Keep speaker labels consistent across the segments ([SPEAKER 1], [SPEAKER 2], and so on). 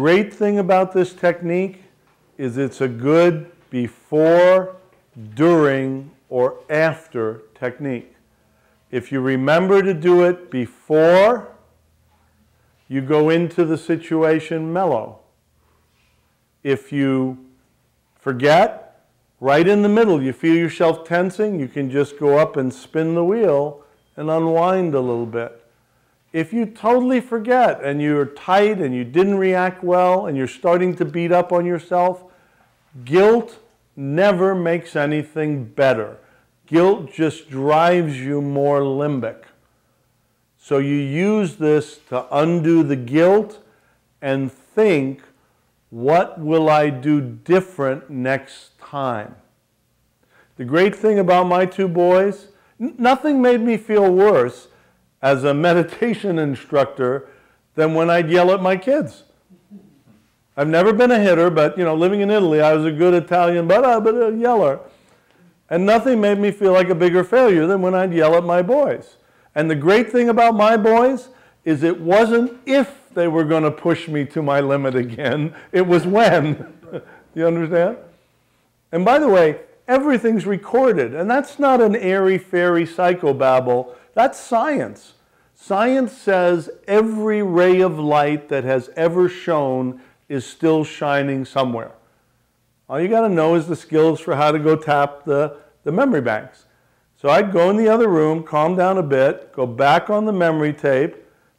[SPEAKER 1] great thing about this technique is it's a good before, during, or after technique. If you remember to do it before, you go into the situation mellow. If you forget, right in the middle, you feel yourself tensing, you can just go up and spin the wheel and unwind a little bit. If you totally forget and you're tight and you didn't react well and you're starting to beat up on yourself, guilt never makes anything better. Guilt just drives you more limbic. So you use this to undo the guilt and think, what will I do different next time? The great thing about my two boys, nothing made me feel worse as a meditation instructor than when I'd yell at my kids. I've never been a hitter, but living in Italy, I was a good Italian, but a yeller. And nothing made me feel like a bigger failure than when I'd yell at my boys. And the great thing about my boys is it wasn't if they were going to push me to my limit again, it was when. You understand? And by the way, everything's recorded, and that's not an airy-fairy psychobabble. That's science. Science says every ray of light that has ever shone is still shining somewhere. All you got to know is the skills for how to go tap the memory banks. So I'd go in the other room, calm down a bit, go back on the memory tape,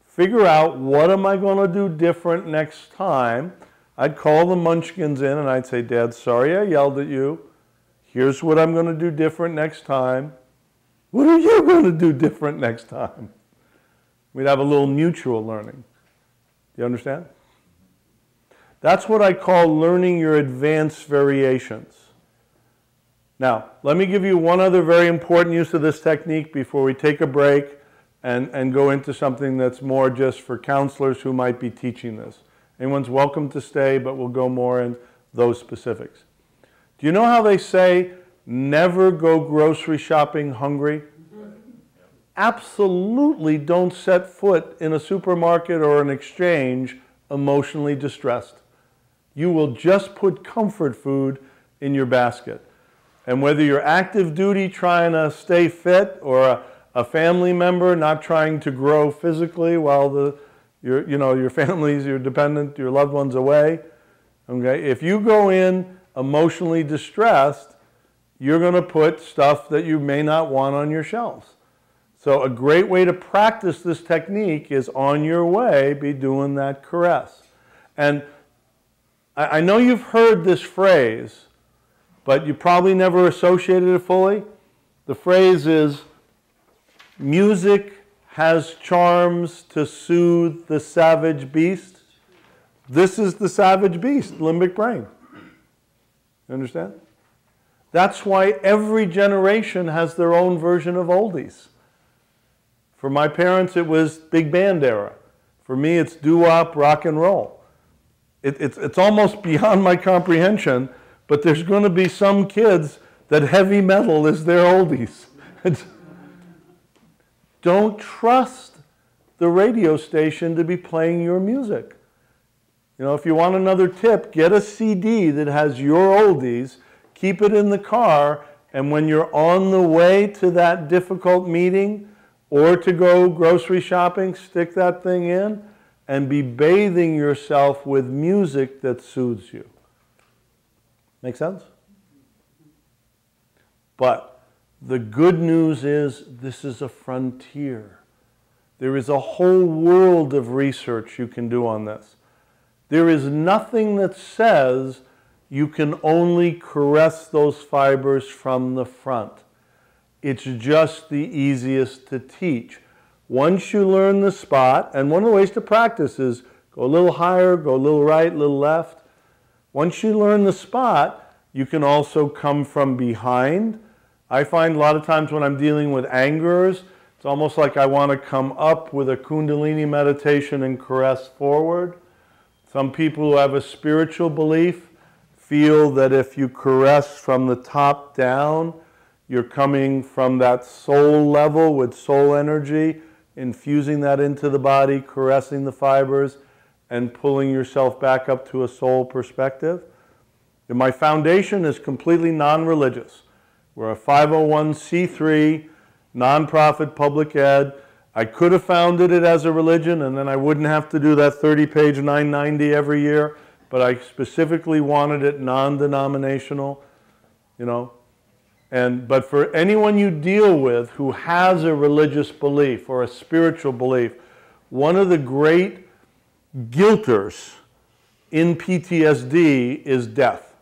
[SPEAKER 1] figure out what am I going to do different next time. I'd call the munchkins in and I'd say, Dad, sorry I yelled at you. Here's what I'm going to do different next time. What are you going to do different next time? We'd have a little mutual learning. Do you understand? That's what I call learning your advanced variations. Now, let me give you one other very important use of this technique before we take a break and go into something that's more just for counselors who might be teaching this. Anyone's welcome to stay, but we'll go more in those specifics. Do you know how they say, never go grocery shopping hungry? Absolutely don't set foot in a supermarket or an exchange emotionally distressed. You will just put comfort food in your basket. And whether you're active duty trying to stay fit or a family member not trying to grow physically while your family's, your dependent, your loved ones away, okay? If you go in emotionally distressed, you're going to put stuff that you may not want on your shelves. So a great way to practice this technique is on your way, be doing that caress. And I know you've heard this phrase, but you probably never associated it fully. The phrase is, music has charms to soothe the savage beast. This is the savage beast, limbic brain. You understand? That's why every generation has their own version of oldies. For my parents, it was big band era. For me, it's doo-wop, rock and roll. It's almost beyond my comprehension, but there's going to be some kids that heavy metal is their oldies. Don't trust the radio station to be playing your music. If you want another tip, get a CD that has your oldies, keep it in the car, and when you're on the way to that difficult meeting or to go grocery shopping, stick that thing in and be bathing yourself with music that soothes you. Make sense? But the good news is this is a frontier. There is a whole world of research you can do on this. There is nothing that says you can only caress those fibers from the front. It's just the easiest to teach. Once you learn the spot, and one of the ways to practice is go a little higher, go a little right, a little left. Once you learn the spot, you can also come from behind. I find a lot of times when I'm dealing with angers, it's almost like I want to come up with a Kundalini meditation and caress forward. Some people who have a spiritual belief feel that if you caress from the top down, you're coming from that soul level with soul energy, infusing that into the body, caressing the fibers, and pulling yourself back up to a soul perspective. And my foundation is completely non-religious. We're a 501c3 nonprofit public ed. I could have founded it as a religion and then I wouldn't have to do that 30-page 990 every year, but I specifically wanted it non-denominational, you know. But for anyone you deal with who has a religious belief or a spiritual belief, one of the great guilters in PTSD is death.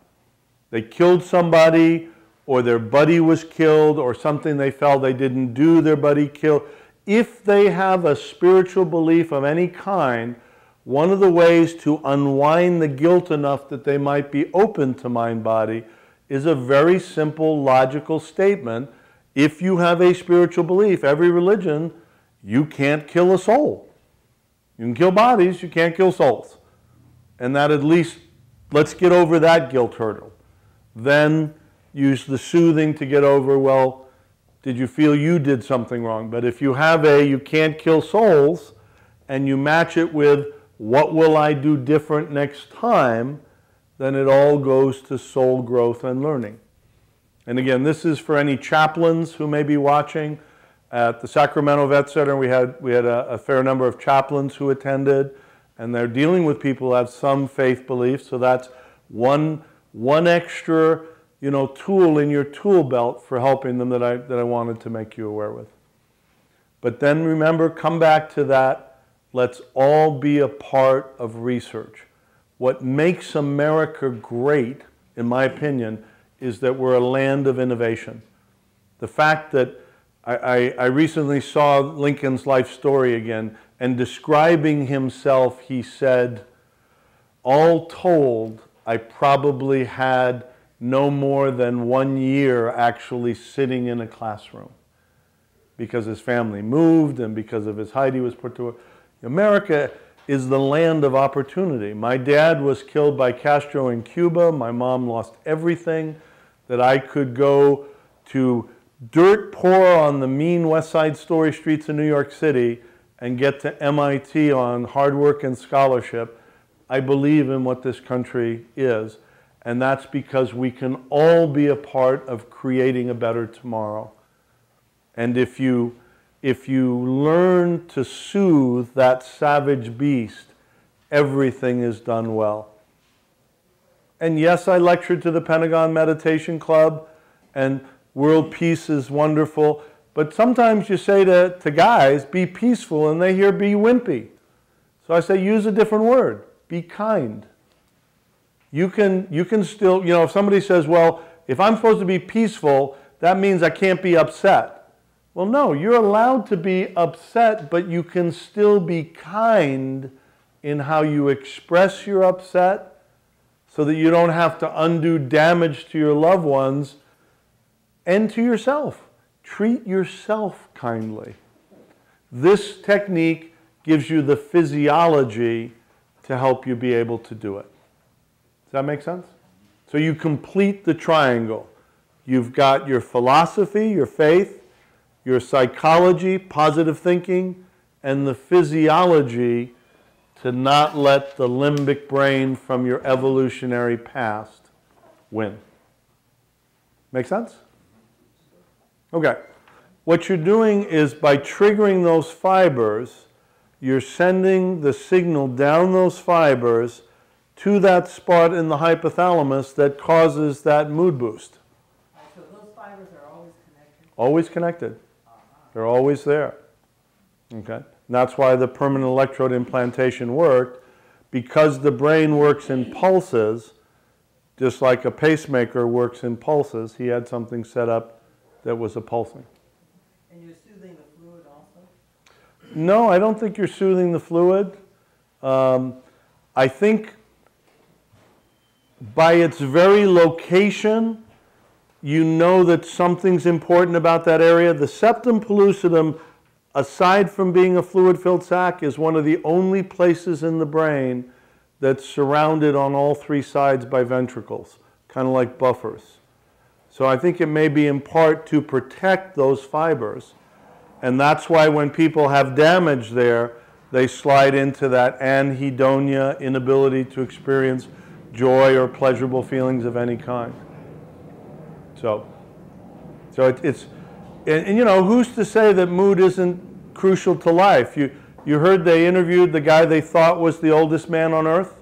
[SPEAKER 1] They killed somebody, or their buddy was killed, or something they felt they didn't do, their buddy killed. If they have a spiritual belief of any kind, one of the ways to unwind the guilt enough that they might be open to mind-body is a very simple, logical statement. If you have a spiritual belief, every religion, you can't kill a soul. You can kill bodies, you can't kill souls. And that at least, let's get over that guilt hurdle. Then use the soothing to get over, well, did you feel you did something wrong? But if you have you can't kill souls, and you match it with, what will I do different next time, then it all goes to soul growth and learning. And again, this is for any chaplains who may be watching. At the Sacramento Vet Center, we had a fair number of chaplains who attended, and they're dealing with people who have some faith beliefs, so that's one extra, you know, tool in your tool belt for helping them that I wanted to make you aware with. But then remember, come back to that, let's all be a part of research. What makes America great, in my opinion, is that we're a land of innovation. The fact that I recently saw Lincoln's life story again, and describing himself, he said, all told, I probably had no more than 1 year actually sitting in a classroom because his family moved and because of his height he was put to work. America is the land of opportunity. My dad was killed by Castro in Cuba. My mom lost everything. That I could go to dirt poor on the mean West Side Story streets of New York City and get to M.I.T. on hard work and scholarship. I believe in what this country is, and that's because we can all be a part of creating a better tomorrow. And if you learn to soothe that savage beast, everything is done well. And yes, I lectured to the Pentagon Meditation Club, and world peace is wonderful, but sometimes you say to guys, be peaceful, and they hear be wimpy. So I say, use a different word, be kind. You can still, you know, if somebody says, well, if I'm supposed to be peaceful, that means I can't be upset. Well, no, you're allowed to be upset, but you can still be kind in how you express your upset so that you don't have to undo damage to your loved ones and to yourself. Treat yourself kindly. This technique gives you the physiology to help you be able to do it. Does that make sense? So you complete the triangle. You've got your philosophy, your faith, your psychology, positive thinking, and the physiology to not let the limbic brain from your evolutionary past win. Make sense? Okay. What you're doing is by triggering those fibers, you're sending the signal down those fibers to that spot in the hypothalamus that causes that mood boost.
[SPEAKER 2] So those fibers are always connected?
[SPEAKER 1] Always connected. They're always there. Okay? And that's why the permanent electrode implantation worked, because the brain works in pulses, just like a pacemaker works in pulses. He had something set up that was a pulsing.
[SPEAKER 2] And you're soothing the fluid also?
[SPEAKER 1] No, I don't think you're soothing the fluid. I think by its very location, you know that something's important about that area. The septum pellucidum, aside from being a fluid-filled sac, is one of the only places in the brain that's surrounded on all three sides by ventricles, kind of like buffers. So I think it may be in part to protect those fibers. And that's why when people have damage there, they slide into that anhedonia, inability to experience joy or pleasurable feelings of any kind. So it's you know, who's to say that mood isn't crucial to life? You heard they interviewed the guy they thought was the oldest man on earth,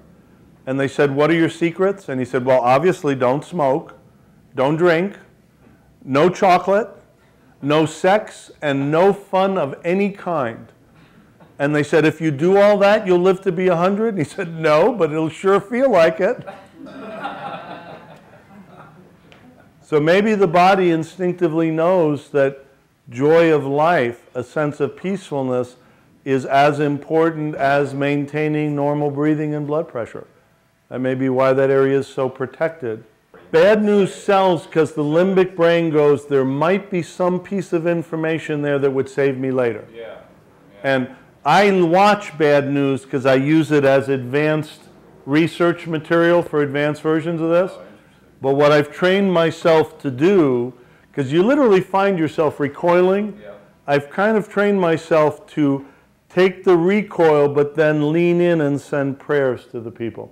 [SPEAKER 1] and they said, what are your secrets? And he said, well, obviously don't smoke, don't drink, no chocolate, no sex, and no fun of any kind. And they said, if you do all that, you'll live to be 100? And he said, no, but it'll sure feel like it. So maybe the body instinctively knows that joy of life, a sense of peacefulness, is as important as maintaining normal breathing and blood pressure. That may be why that area is so protected. Bad news sells because the limbic brain goes, there might be some piece of information there that would save me later.
[SPEAKER 3] Yeah.
[SPEAKER 1] And I watch bad news because I use it as advanced research material for advanced versions of this. But what I've trained myself to do, because you literally find yourself recoiling, I've kind of trained myself to take the recoil but then lean in and send prayers to the people.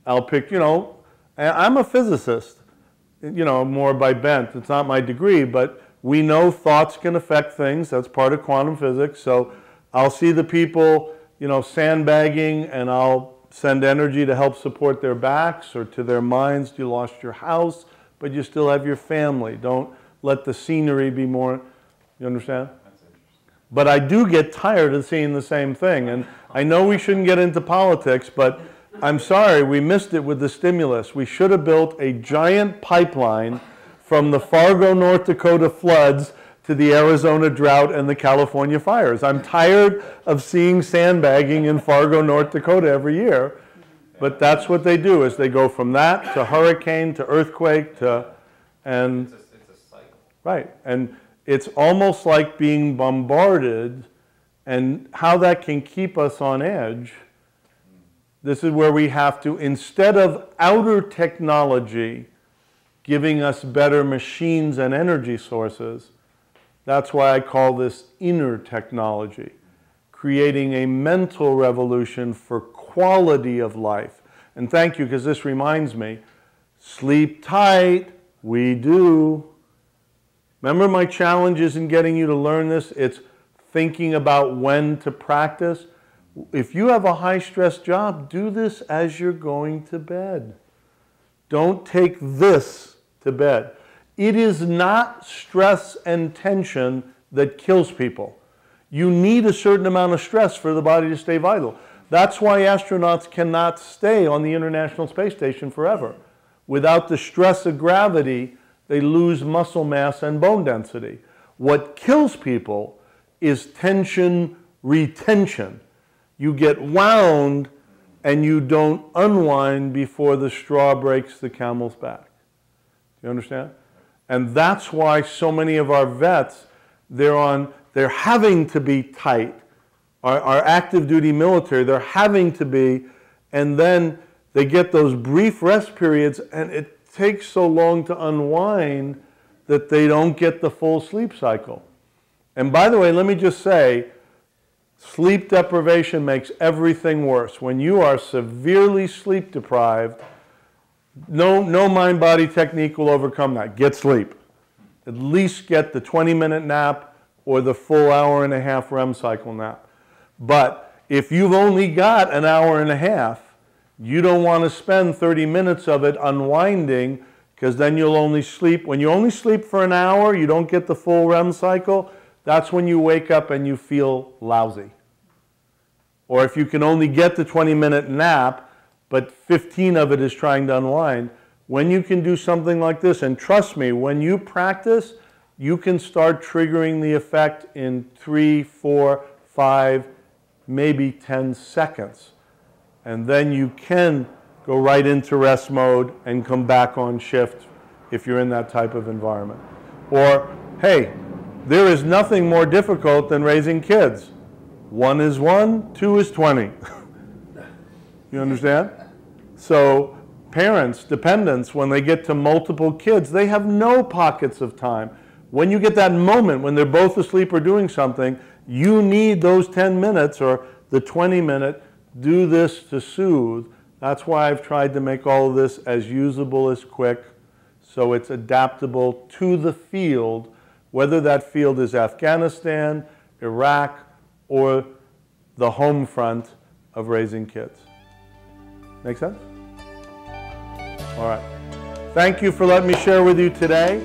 [SPEAKER 1] I'll pick, you know, I'm a physicist, you know, more by bent. It's not my degree, but we know thoughts can affect things. That's part of quantum physics. So I'll see the people, you know, sandbagging, and I'll send energy to help support their backs or to their minds. You lost your house, but you still have your family. Don't let the scenery be more, you understand?
[SPEAKER 3] That's interesting.
[SPEAKER 1] But I do get tired of seeing the same thing. And I know we shouldn't get into politics, but I'm sorry, we missed it with the stimulus. We should have built a giant pipeline from the Fargo, North Dakota floods to the Arizona drought and the California fires. I'm tired of seeing sandbagging in Fargo, North Dakota every year. But that's what they do, is they go from that to hurricane to earthquake to, and
[SPEAKER 3] It's a cycle.
[SPEAKER 1] right. And it's almost like being bombarded, and how that can keep us on edge. This is where we have to, instead of outer technology giving us better machines and energy sources, that's why I call this inner technology, creating a mental revolution for quality of life. And thank you, because this reminds me, sleep tight, we do. Remember, my challenge isn't getting you to learn this, it's thinking about when to practice. If you have a high-stress job, do this as you're going to bed. Don't take this to bed. It is not stress and tension that kills people. You need a certain amount of stress for the body to stay vital. That's why astronauts cannot stay on the International Space Station forever. Without the stress of gravity, they lose muscle mass and bone density. What kills people is tension retention. You get wound and you don't unwind before the straw breaks the camel's back. You understand? And that's why so many of our vets, they're having to be tight. Our active duty military, they're having to be, and then they get those brief rest periods, and it takes so long to unwind that they don't get the full sleep cycle. And by the way, let me just say, sleep deprivation makes everything worse. When you are severely sleep deprived, no mind-body technique will overcome that. Get sleep. At least get the 20-minute nap or the full hour-and-a-half REM cycle nap. But if you've only got an hour and a half, you don't want to spend 30 minutes of it unwinding, because then you'll only sleep. When you only sleep for an hour, you don't get the full REM cycle, that's when you wake up and you feel lousy. Or if you can only get the 20-minute nap, but 15 of it is trying to unwind, when you can do something like this, and trust me, when you practice, you can start triggering the effect in 3, 4, 5, maybe 10 seconds. And then you can go right into rest mode and come back on shift if you're in that type of environment. Or, hey, there is nothing more difficult than raising kids. 1 is 1, 2 is 20. You understand? So parents, dependents, when they get to multiple kids, they have no pockets of time. When you get that moment when they're both asleep or doing something, you need those 10 minutes or the 20-minute, do this to soothe. That's why I've tried to make all of this as usable as quick, so it's adaptable to the field, whether that field is Afghanistan, Iraq, or the home front of raising kids. Make sense? All right. Thank you for letting me share with you today.